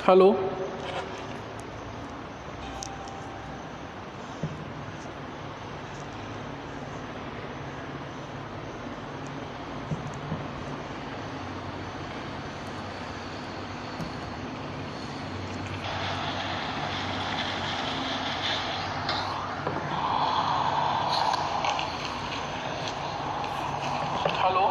Hello, hello,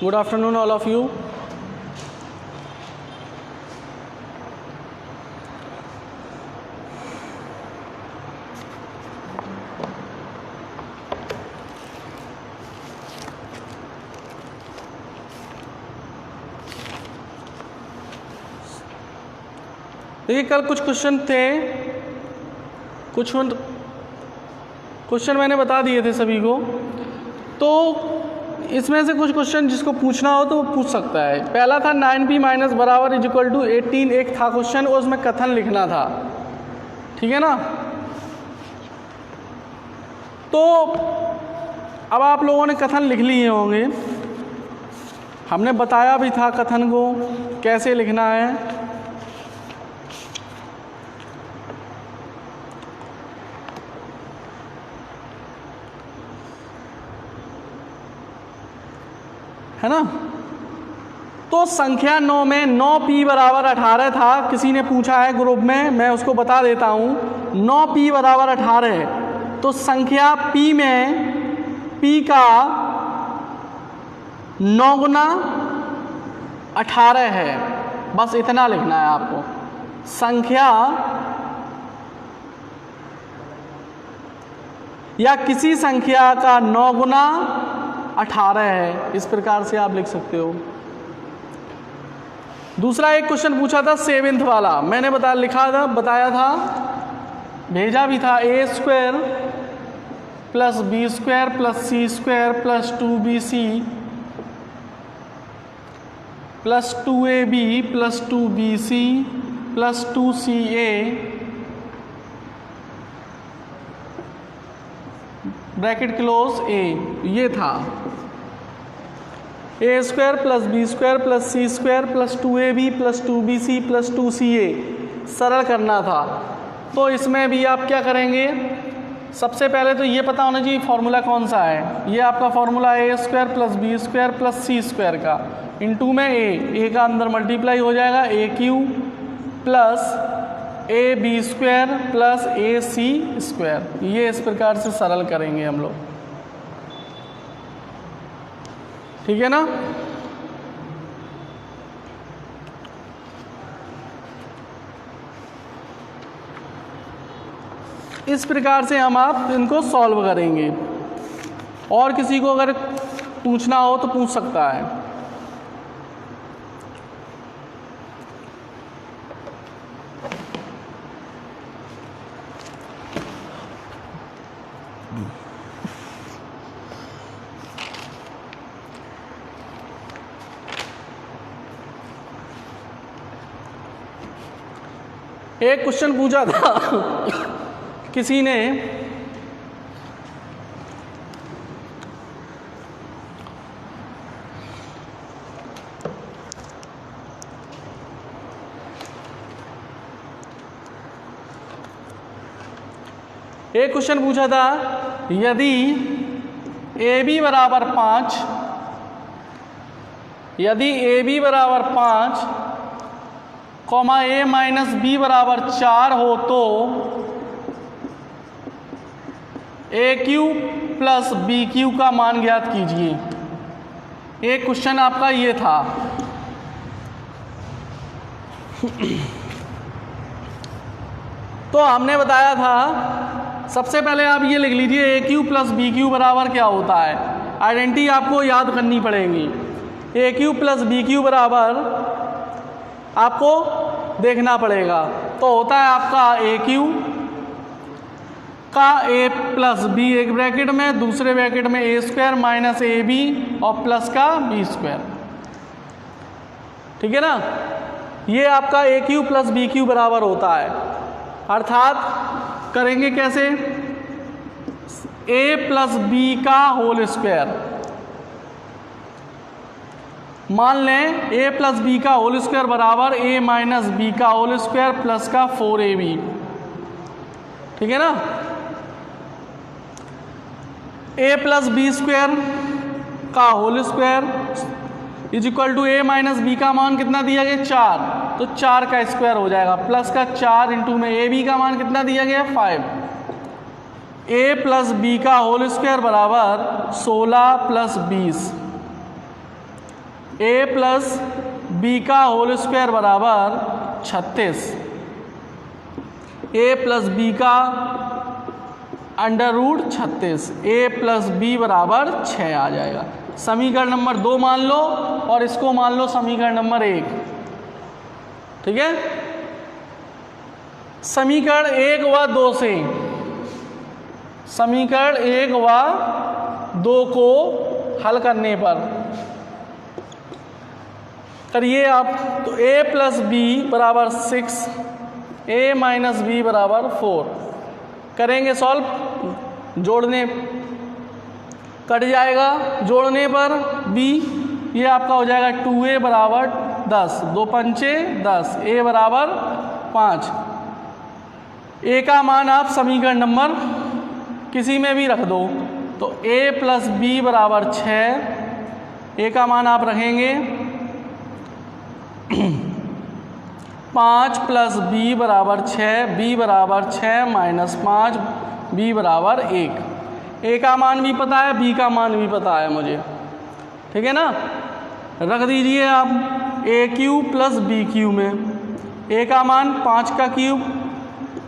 good afternoon all of you. देखिए, कल कुछ क्वेश्चन थे, कुछ क्वेश्चन मैंने बता दिए थे सभी को, तो इसमें से कुछ क्वेश्चन जिसको पूछना हो तो वो पूछ सकता है। पहला था 9p माइनस बराबर इज इक्वल टू 18, एक था क्वेश्चन और उसमें कथन लिखना था, ठीक है ना। तो अब आप लोगों ने कथन लिख लिए होंगे, हमने बताया भी था कथन को कैसे लिखना है। है ना। तो संख्या 9 में 9p बराबर 18 था, किसी ने पूछा है ग्रुप में, मैं उसको बता देता हूँ। 9p बराबर 18, तो संख्या p में p का 9 गुना 18 है, बस इतना लिखना है आपको। संख्या या किसी संख्या का 9 गुना 18 है, इस प्रकार से आप लिख सकते हो। दूसरा एक क्वेश्चन पूछा था 7th वाला, मैंने बताया था, भेजा भी था। a square plus B square plus C square plus 2bc plus 2ab plus 2bc plus 2ca bracket close a, ये था। a square plus B square plus C square plus 2ab plus 2bc plus 2ca सरल करना था। तो इसमें भी आप क्या करेंगे, सबसे पहले तो ये पता होना चाहिए फॉर्मूला कौन सा है। ये आपका formula a square plus B square plus C square का, इनटू में a का अंदर मल्टीप्लाई हो जाएगा a³ plus ab square plus ac square. ये इस प्रकार से सरल करेंगे हम लोग, ठीक है ना। इस प्रकार से हम आप इनको सॉल्व करेंगे, और किसी को अगर पूछना हो तो पूछ सकता है। एक क्वेश्चन पूछा था किसी ने, एक क्वेश्चन पूछा था, यदि ए बी बराबर 5, यदि ए बी बराबर 5 कॉमा ए माइनस बी बराबर 4 हो तो ए क्यू प्लस बी क्यू का मान ज्ञात कीजिए। एक क्वेश्चन आपका ये था। तो हमने बताया था, सबसे पहले आप ये लिख लीजिए ए क्यू प्लस बी क्यू बराबर क्या होता है। आइडेंटिटी आपको याद करनी पड़ेगी। ए क्यू प्लस बी क्यू बराबर आपको देखना पड़ेगा। तो होता है आपका ए क्यू का ए प्लस बी एक ब्रैकेट में, दूसरे ब्रैकेट में ए स्क्वायर माइनस ए बी और प्लस का बी स्क्वायर। ठीक है ना। ये आपका ए क्यू प्लस बी क्यू बराबर होता है। अर्थात करेंगे कैसे, ए प्लस बी का होल स्क्वायर। मान लें ए प्लस बी का होल स्क्वायर बराबर ए माइनस बी का होल स्क्वायर प्लस का 4ab। ठीक है ना। ए प्लस बी स्क्वायर का whole square is equal to A minus B का मान कितना दिया गया 4, तो 4 का स्क्वायर हो जाएगा प्लस का 4 इंटू में ए बी का मान कितना दिया गया 5। ए प्लस बी का होल स्क्वायर बराबर 16 प्लस 20। ए प्लस बी का होल स्क्वायर बराबर 36। ए प्लस बी का अंडर रूट 36। ए प्लस बी बराबर 6 आ जाएगा। समीकरण नंबर 2 मान लो और इसको मान लो समीकरण नंबर 1। ठीक है। समीकरण 1 व 2 से, समीकरण 1 व 2 को हल करने पर करिए आप, तो a प्लस बी बराबर 6, a माइनस बी बराबर 4 करेंगे सॉल्व। जोड़ने कट जाएगा, जोड़ने पर b ये आपका हो जाएगा 2a बराबर 10, 2 पंचे 10, a बराबर 5। a का मान आप समीकरण नंबर किसी में भी रख दो, तो a प्लस बी बराबर 6, a का मान आप रखेंगे 5 प्लस बी बराबर 6, बी बराबर 6 माइनस 5, बी बराबर 1। ए का मान भी पता है, बी का मान भी पता है मुझे। ठीक है ना। रख दीजिए आप ए क्यू प्लस बी क्यू में। ए का मान 5 का क्यूब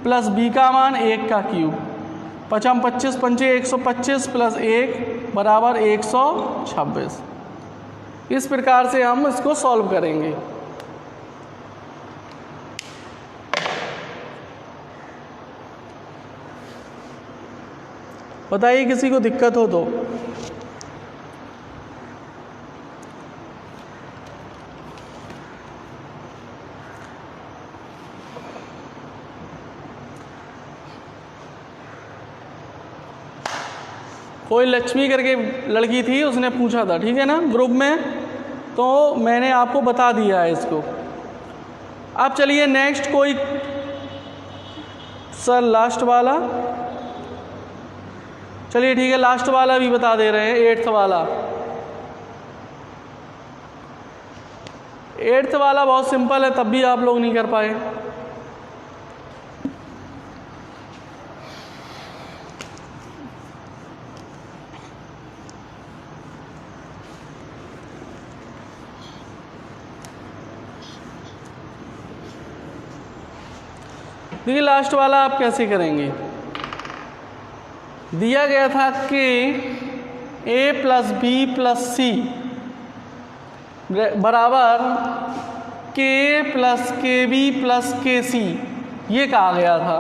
प्लस बी का मान 1 का क्यूब। 5 25 पंचे 125 प्लस 1 बराबर 126। इस प्रकार से हम इसको सॉल्व करेंगे। बताइए किसी को दिक्कत हो तो। कोई लक्ष्मी करके लड़की थी, उसने पूछा था, ठीक है ना, ग्रुप में, तो मैंने आपको बता दिया है इसको। अब चलिए नेक्स्ट कोई सर लास्ट वाला, चलिए ठीक है लास्ट वाला भी बता दे रहे हैं, 8th वाला। 8th वाला बहुत सिंपल है, तब भी आप लोग नहीं कर पाए। देखिए लास्ट वाला आप कैसे करेंगे। दिया गया था कि a प्लस बी प्लस सी बराबर k प्लस के बी प्लस के सी, ये कहा गया था।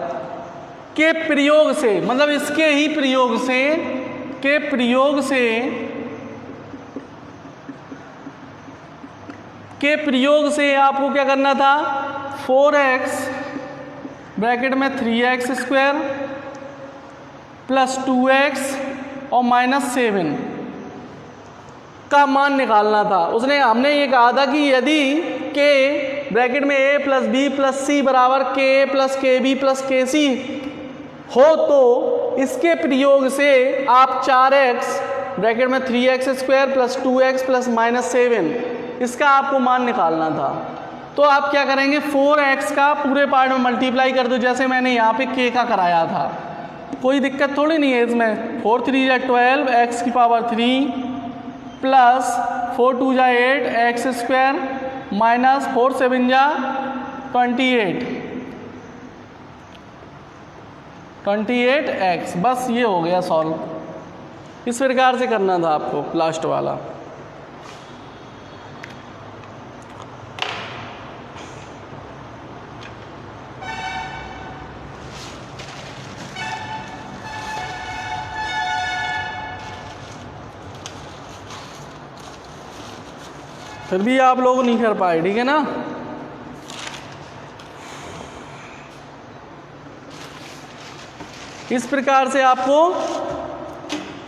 के प्रयोग से, मतलब इसके ही प्रयोग से, के प्रयोग से, के प्रयोग से आपको क्या करना था, 4x ब्रैकेट में 3x स्क्वायर प्लस 2x और माइनस 7 का मान निकालना था। हमने ये कहा था कि यदि k ब्रैकेट में a प्लस बी प्लस सी बराबर k प्लस के बी प्लस के सी हो तो इसके प्रयोग से आप 4x ब्रैकेट में 3x² प्लस 2x प्लस -7 इसका आपको मान निकालना था। तो आप क्या करेंगे, 4x का पूरे पार्ट में मल्टीप्लाई कर दो, जैसे मैंने यहाँ पे k का कराया था। कोई दिक्कत थोड़ी नहीं है इसमें। 4 3 जा 12 x की पावर 3 प्लस 4 2 जा 8 x² माइनस 4 7 जा 28x। बस ये हो गया सॉल्व। इस प्रकार से करना था आपको लास्ट वाला। फिर भी आप लोग नहीं कर पाए, ठीक है ना। इस प्रकार से आपको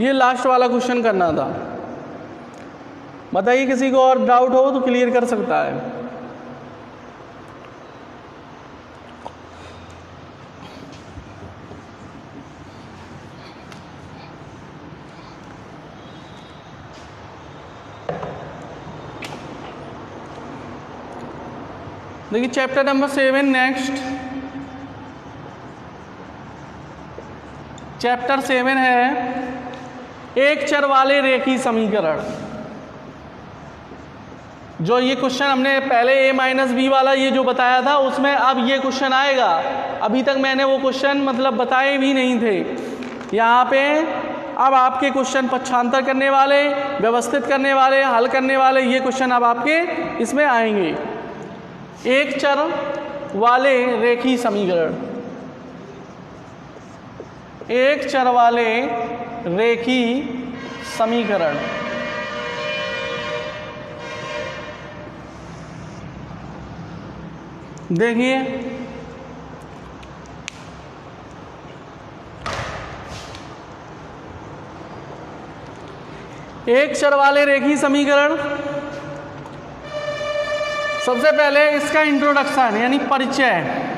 ये लास्ट वाला क्वेश्चन करना था। बताइए किसी को और डाउट हो तो क्लियर कर सकता है। देखिए चैप्टर नंबर 7 नेक्स्ट। चैप्टर 7 है एक चर वाले रेखीय समीकरण। जो ये क्वेश्चन हमने पहले a-b वाला ये जो बताया था उसमें अब ये क्वेश्चन आएगा। अभी तक मैंने वो क्वेश्चन मतलब बताए भी नहीं थे। यहाँ पे अब आपके क्वेश्चन पक्षांतर करने वाले, व्यवस्थित करने वाले, हल करने वाले ये क्वेश्चन अब आपके इसमें आएंगे। एक चर वाले रेखीय समीकरण, एक चर वाले रेखीय समीकरण। देखिए एक चर वाले रेखीय समीकरण, सबसे पहले इसका इंट्रोडक्शन यानी परिचय।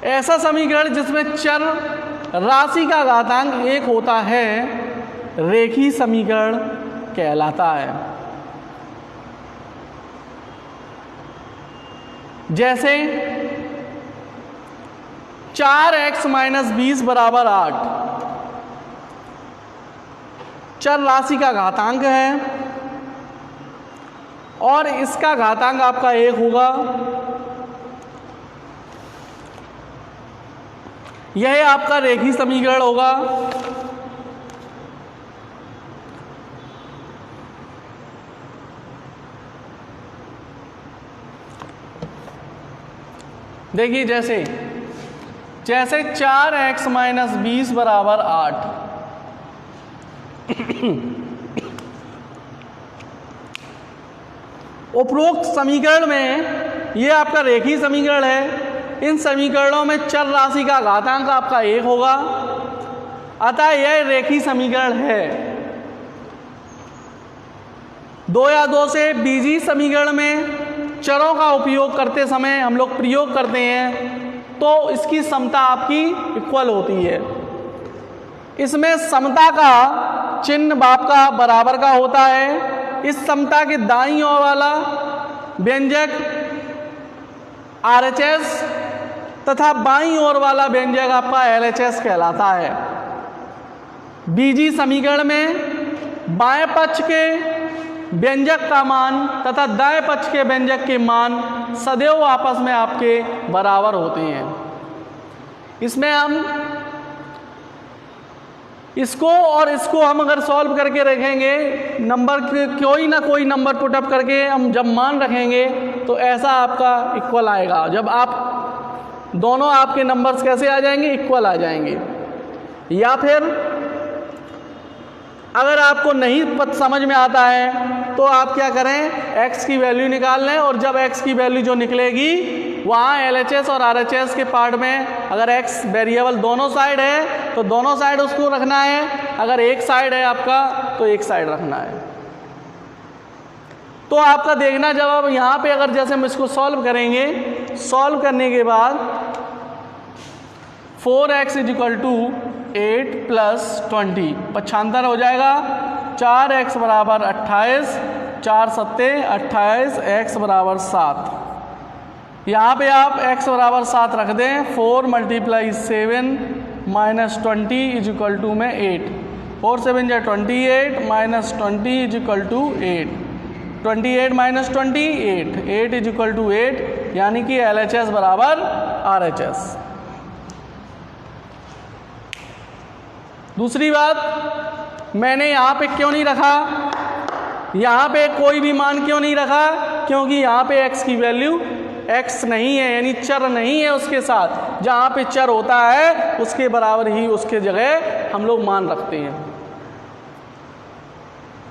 ऐसा समीकरण जिसमें चर राशि का घातांक 1 होता है रेखीय समीकरण कहलाता है। जैसे 4x - 20 बराबर 8 चर राशि का घातांक है और इसका घातांक आपका 1 होगा। यह आपका रेखीय समीकरण होगा। देखिए जैसे 4x - 20 बराबर 8। उपरोक्त समीकरण में ये आपका रेखीय समीकरण है। इन समीकरणों में चर राशि का घातांक आपका 1 होगा, अतः यह रेखीय समीकरण है। 2 या 2 से बीजीय समीकरण में चरों का उपयोग करते समय हम लोग प्रयोग करते हैं तो इसकी समता आपकी इक्वल होती है। इसमें समता का चिन्ह आपका बराबर का होता है। इस समता के दाईं ओर वाला व्यंजक RHS तथा बाईं ओर वाला व्यंजक आपका LHS कहलाता है। बीजीय समीकरण में बाएं पक्ष के व्यंजक का मान तथा दाएं पक्ष के व्यंजक के मान सदैव आपस में आपके बराबर होते हैं। इसमें हम इसको और इसको हम अगर सॉल्व करके रखेंगे, नंबर कोई ना कोई नंबर पुटअप करके हम जब मान रखेंगे तो ऐसा आपका इक्वल आएगा। जब आप दोनों आपके नंबर्स कैसे आ जाएंगे, इक्वल आ जाएंगे। या फिर अगर आपको नहीं समझ में आता है तो आप क्या करें, x की वैल्यू निकाल लें और जब x की वैल्यू जो निकलेगी वहाँ LHS और RHS के पार्ट में अगर x वेरिएबल दोनों साइड है तो दोनों साइड उसको रखना है, अगर एक साइड है आपका तो एक साइड रखना है। तो आपका देखना जब आप यहाँ पे अगर जैसे हम इसको सॉल्व करेंगे सॉल्व करने के बाद 4x = 8 + 20 पक्षांतर हो जाएगा। 4x = 28, 4 सत्ते 28, x = 7। यहाँ पे आप x = 7 रख दें। 4 × 7 - 20 = में 8, 4 7 = 28 - 20 = 8, 28 - 20 8 = 8, यानी कि LHS = RHS। दूसरी बात, मैंने यहाँ पे क्यों नहीं रखा, यहाँ पे कोई भी मान क्यों नहीं रखा, क्योंकि यहाँ पे x की वैल्यू x नहीं है, यानी चर नहीं है उसके साथ। जहाँ पे चर होता है उसके बराबर ही उसके जगह हम लोग मान रखते हैं।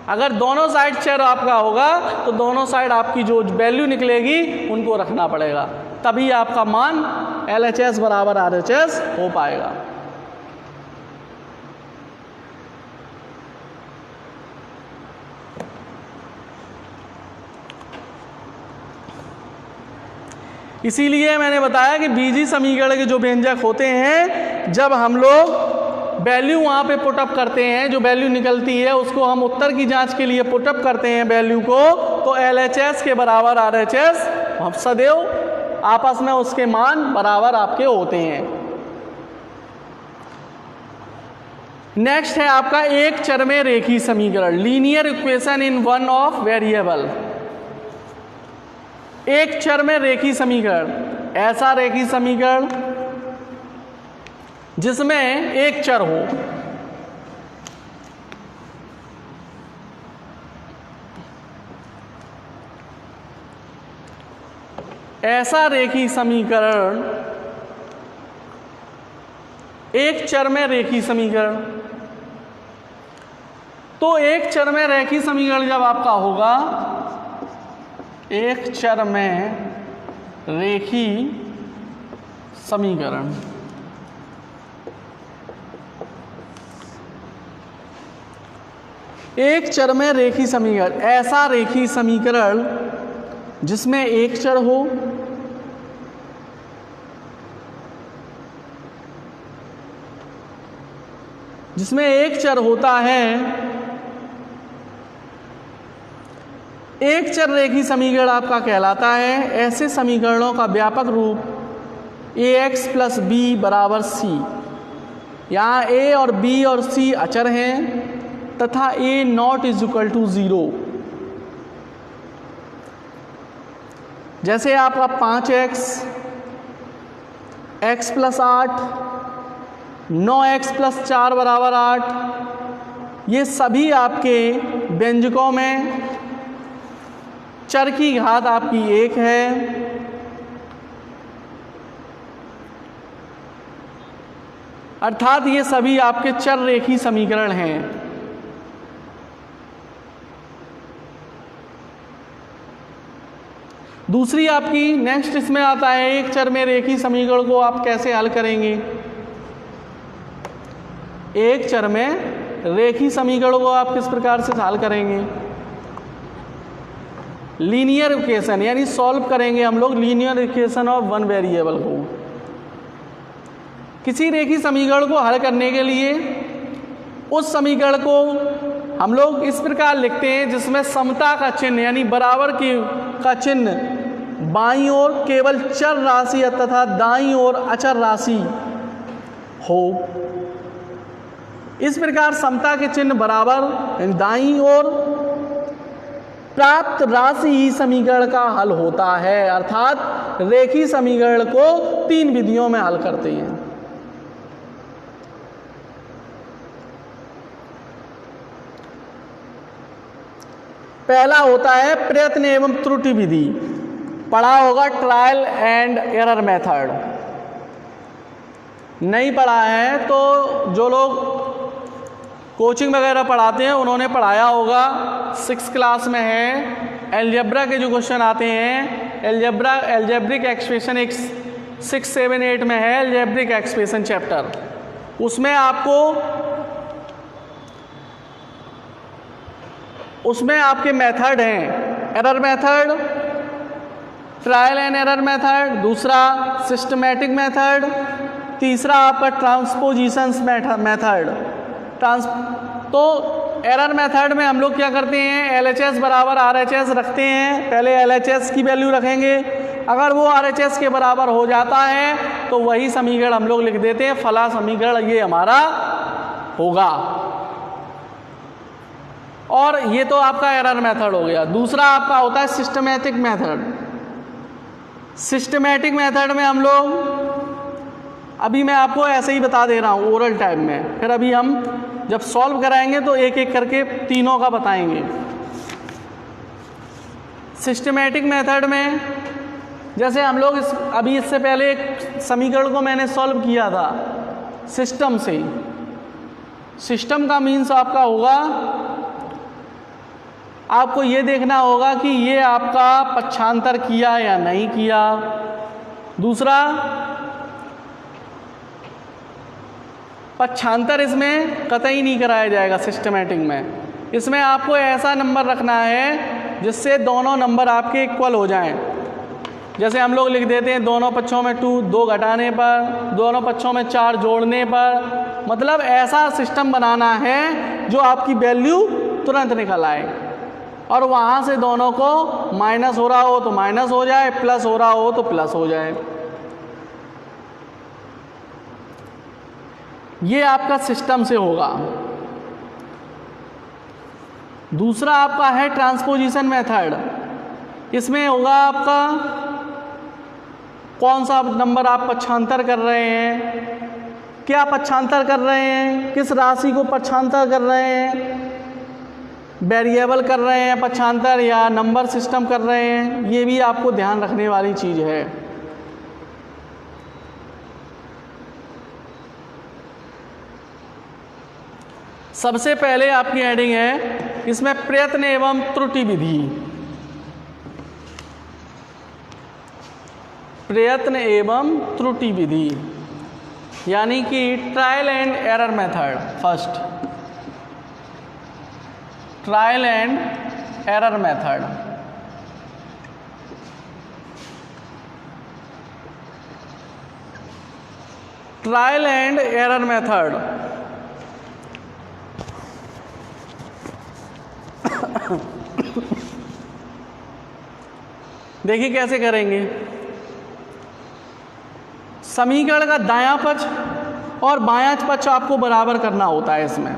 अगर दोनों साइड चर आपका होगा तो दोनों साइड आपकी जो वैल्यू निकलेगी उनको रखना पड़ेगा, तभी आपका मान LHS = RHS हो पाएगा। इसीलिए मैंने बताया कि बीजीय समीकरण के जो व्यंजक होते हैं, जब हम लोग वैल्यू वहाँ पे पुटअप करते हैं, जो वैल्यू निकलती है उसको हम उत्तर की जांच के लिए पुटअप करते हैं वैल्यू को, तो LHS के बराबर RHS हम सदैव आपस में उसके मान बराबर आपके होते हैं। नेक्स्ट है आपका एक चर में रेखीय समीकरण, linear equation in one of variable. एक चर में रेखीय समीकरण, ऐसा रेखीय समीकरण जिसमें एक चर हो। ऐसा रेखीय समीकरण, एक चर में रेखीय समीकरण। तो एक चर में रेखीय समीकरण जब आपका होगा, एक चर में रेखीय समीकरण, एक चर में रेखीय समीकरण, ऐसा रेखीय समीकरण जिसमें एक चर हो, जिसमें एक चर होता है। एक चर रेखीय समीकरण आपका कहलाता है। ऐसे समीकरणों का व्यापक रूप ax + b = c। यहाँ a और b और c अचर हैं तथा a ≠ 0। जैसे आपका 5x, x + 8, 9x + 4 = 8, ये सभी आपके व्यंजकों में चर की घात आपकी 1 है। अर्थात ये सभी आपके चर रेखीय समीकरण हैं। दूसरी आपकी नेक्स्ट इसमें आता है, एक चर में रेखीय समीकरण को आप कैसे हल करेंगे। एक चर में रेखीय समीकरण को आप किस प्रकार से हल करेंगे। लीनियर इक्वेशन, यानी सॉल्व करेंगे हम लोग linear equation of one variable को। किसी रेखीय समीकरण को हल करने के लिए उस समीकरण को हम लोग इस प्रकार लिखते हैं जिसमें समता का चिन्ह यानी बराबर की का चिन्ह बाईं ओर केवल चर राशि तथा दाईं ओर अचर राशि हो। इस प्रकार समता के चिन्ह बराबर दाईं ओर प्राप्त राशि ही समीकरण का हल होता है। अर्थात रेखीय समीकरण को 3 विधियों में हल करते हैं। पहला होता है प्रयत्न एवं त्रुटि विधि, पढ़ा होगा ट्रायल एंड एरर मेथड। नहीं पढ़ा है तो जो लोग कोचिंग वगैरह पढ़ाते हैं उन्होंने पढ़ाया होगा, 6th क्लास में है। एलजेब्रा के जो क्वेश्चन आते हैं, एल्जेब्रिक एक्सप्रेशन 6, 7, 8 में है एल्जेब्रिक एक्सप्रेशन चैप्टर। उसमें आपके मेथड हैं error method, trial and error method, दूसरा सिस्टमैटिक मेथड, तीसरा आपका ट्रांसपोजिशंस मेथड। तो एरर मेथड में हम लोग क्या करते हैं, LHS बराबर RHS रखते हैं। पहले LHS की वैल्यू रखेंगे, अगर वो RHS के बराबर हो जाता है तो वही समीकरण हम लोग लिख देते हैं, फला समीकरण ये हमारा होगा। और ये तो आपका एरर मेथड हो गया। दूसरा आपका होता है सिस्टमैटिक मेथड। सिस्टमैटिक मेथड में हम लोग, अभी मैं आपको ऐसे ही बता दे रहा हूँ ओरल टाइप में, फिर अभी हम जब सॉल्व कराएंगे तो एक एक करके तीनों का बताएंगे। सिस्टमैटिक मेथड में जैसे हम लोग अभी इससे पहले एक समीकरण को मैंने सॉल्व किया था सिस्टम से। सिस्टम का मीन्स आपका होगा, आपको ये देखना होगा कि ये आपका पक्षांतर किया या नहीं किया। दूसरा, पक्षांतर इसमें कतई नहीं कराया जाएगा सिस्टमैटिक में। इसमें आपको ऐसा नंबर रखना है जिससे दोनों नंबर आपके इक्वल हो जाएं। जैसे हम लोग लिख देते हैं दोनों पक्षों में 2, 2 घटाने पर, दोनों पक्षों में 4 जोड़ने पर। मतलब ऐसा सिस्टम बनाना है जो आपकी वैल्यू तुरंत निकल आए और वहाँ से दोनों को माइनस हो रहा हो तो माइनस हो जाए, प्लस हो रहा हो तो प्लस हो जाए। ये आपका सिस्टम से होगा। दूसरा आपका है ट्रांसपोजिशन मेथड। इसमें होगा आपका कौन सा नंबर आप पक्षांतर कर रहे हैं, क्या पक्षांतर कर रहे हैं, किस राशि को पक्षांतर कर रहे हैं, वेरिएबल कर रहे हैं पक्षांतर या नंबर सिस्टम कर रहे हैं। ये भी आपको ध्यान रखने वाली चीज़ है। सबसे पहले आपकी हेडिंग है इसमें प्रयत्न एवं त्रुटि विधि। प्रयत्न एवं त्रुटि विधि यानी कि trial and error method. First, trial and error method. Trial and error method देखिए कैसे करेंगे। समीकरण का दायां पक्ष और बायां पक्ष आपको बराबर करना होता है इसमें।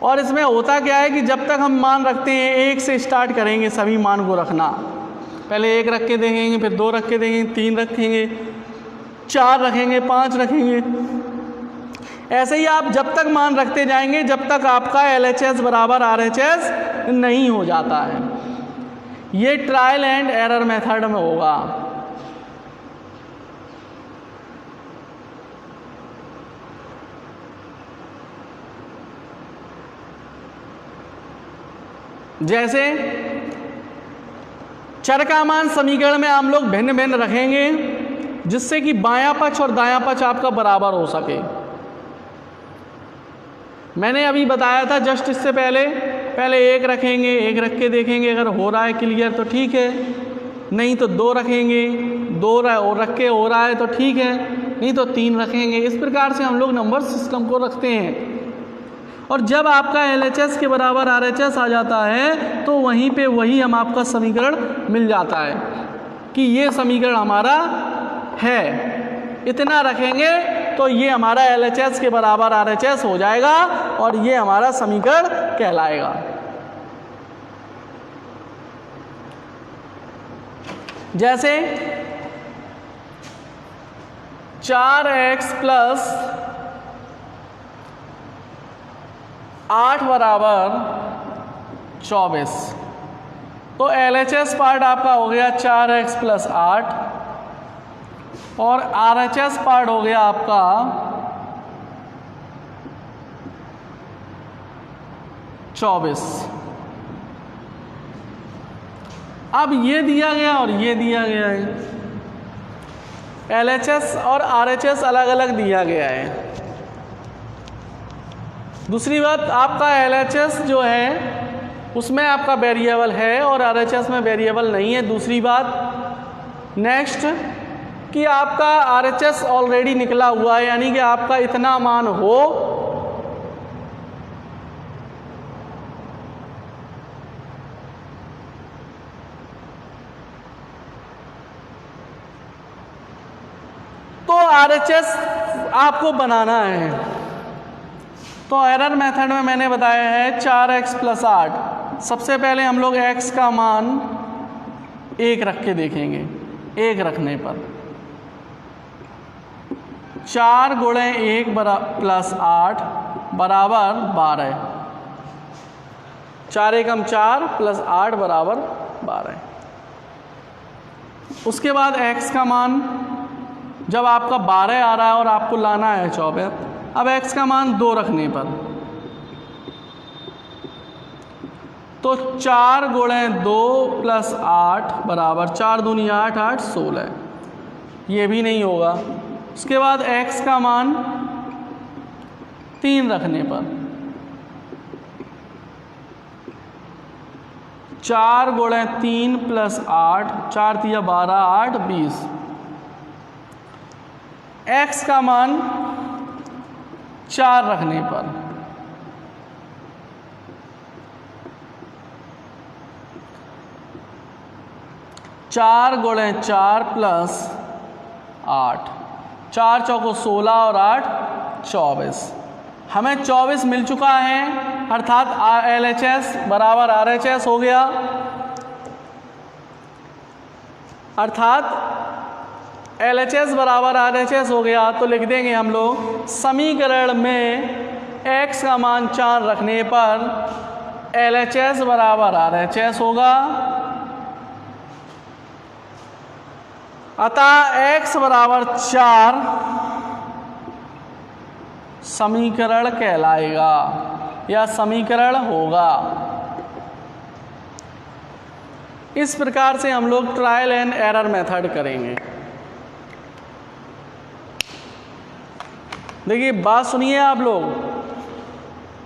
और इसमें होता क्या है कि जब तक हम मान रखते हैं, 1 से स्टार्ट करेंगे सभी मान को रखना। पहले 1 रख के देखेंगे, फिर 2 रख के देखेंगे, 3 रखेंगे, 4 रखेंगे, 5 रखेंगे। ऐसे ही आप जब तक मान रखते जाएंगे जब तक आपका LHS बराबर RHS नहीं हो जाता है। ये ट्रायल एंड एरर मेथड में होगा। जैसे चर का मान समीकरण में हम लोग भिन्न भिन्न रखेंगे जिससे कि बायां पक्ष और दायां पक्ष आपका बराबर हो सके। मैंने अभी बताया था जस्ट इससे पहले 1 रखेंगे, 1 रख के देखेंगे, अगर हो रहा है क्लियर तो ठीक है, नहीं तो 2 रखेंगे, 2 रख के हो रहा है तो ठीक है, नहीं तो 3 रखेंगे। इस प्रकार से हम लोग नंबर सिस्टम को रखते हैं। और जब आपका LHS के बराबर RHS आ जाता है तो वहीं पे वही हम आपका समीकरण मिल जाता है कि ये समीकरण हमारा है। इतना रखेंगे तो ये हमारा LHS के बराबर RHS हो जाएगा और ये हमारा समीकरण कहलाएगा। जैसे 4x + 8 बराबर 24। तो LHS पार्ट आपका हो गया 4x + 8 और RHS पार्ट हो गया आपका 24। अब ये दिया गया और ये दिया गया है। LHS और RHS अलग अलग दिया गया है। दूसरी बात, आपका LHS जो है उसमें आपका वेरिएबल है और RHS में वेरिएबल नहीं है। दूसरी बात नेक्स्ट कि आपका RHS ऑलरेडी निकला हुआ है, यानी कि आपका इतना मान हो तो RHS आपको बनाना है। तो एरर मेथड में मैंने बताया है 4x + 8। सबसे पहले हम लोग x का मान 1 रख के देखेंगे। 1 रखने पर 4 × 1 + 8 बराबर 12। 4 एकम 4 + 8 बराबर 12। उसके बाद x का मान जब आपका 12 आ रहा है और आपको लाना है 24, अब x का मान 2 रखने पर तो 4 × 2 + 8 बराबर 4 दूनी 8, 8 16। ये भी नहीं होगा। उसके बाद x का मान 3 रखने पर 4 × 3 + 8, 4 × 12, 8 20। x का मान 4 रखने पर 4 × 4 + 8, 4 चौको 16 और 8 24। हमें 24 मिल चुका है, अर्थात LHS बराबर RHS हो गया। अर्थात LHS बराबर RHS हो गया तो लिख देंगे हम लोग समीकरण में x का मान 4 रखने पर LHS बराबर RHS होगा। अतः x बराबर 4 समीकरण कहलाएगा या समीकरण होगा। इस प्रकार से हम लोग ट्रायल एंड एरर मेथड करेंगे। देखिए बात सुनिए आप लोग,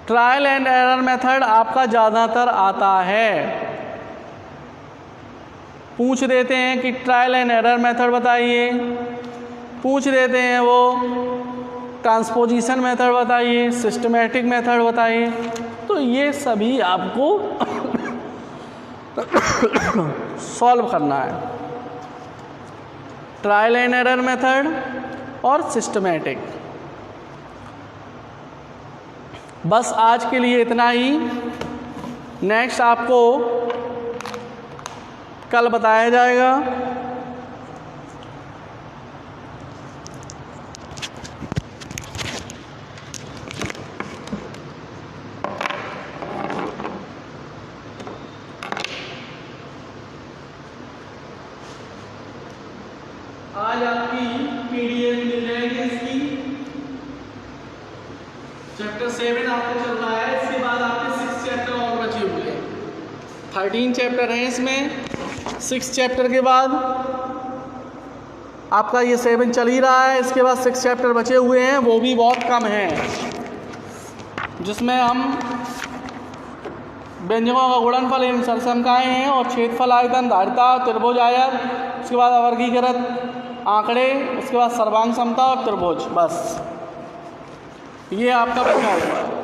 ट्रायल एंड एरर मेथड आपका ज़्यादातर आता है। पूछ देते हैं कि ट्रायल एंड एरर मेथड बताइए, पूछ देते हैं वो ट्रांसपोजिशन मेथड बताइए, सिस्टमेटिक मेथड बताइए। तो ये सभी आपको सॉल्व करना है, ट्रायल एंड एरर मेथड और सिस्टमेटिक। बस आज के लिए इतना ही। नेक्स्ट आपको कल बताया जाएगा। आज आपकी PDF मिल जाएगी इसकी। चैप्टर 7 आपको चल रहा है, इसके बाद आपके 6 चैप्टर और बचे हुए हैं। 13 चैप्टर हैं इसमें। 6 चैप्टर के बाद आपका ये 7 चल ही रहा है, इसके बाद 6 चैप्टर बचे हुए हैं, वो भी बहुत कम हैं, जिसमें हम व्यंजकों का गुणनफल एवं सरसमकाएँ हैं और छेदफल, आयतन, धारिता, त्रिभुज, आयत, उसके बाद अवर्गीकृत आंकड़े, उसके बाद सर्वांग समता और त्रिभुज। बस ये आपका बचा हुआ है।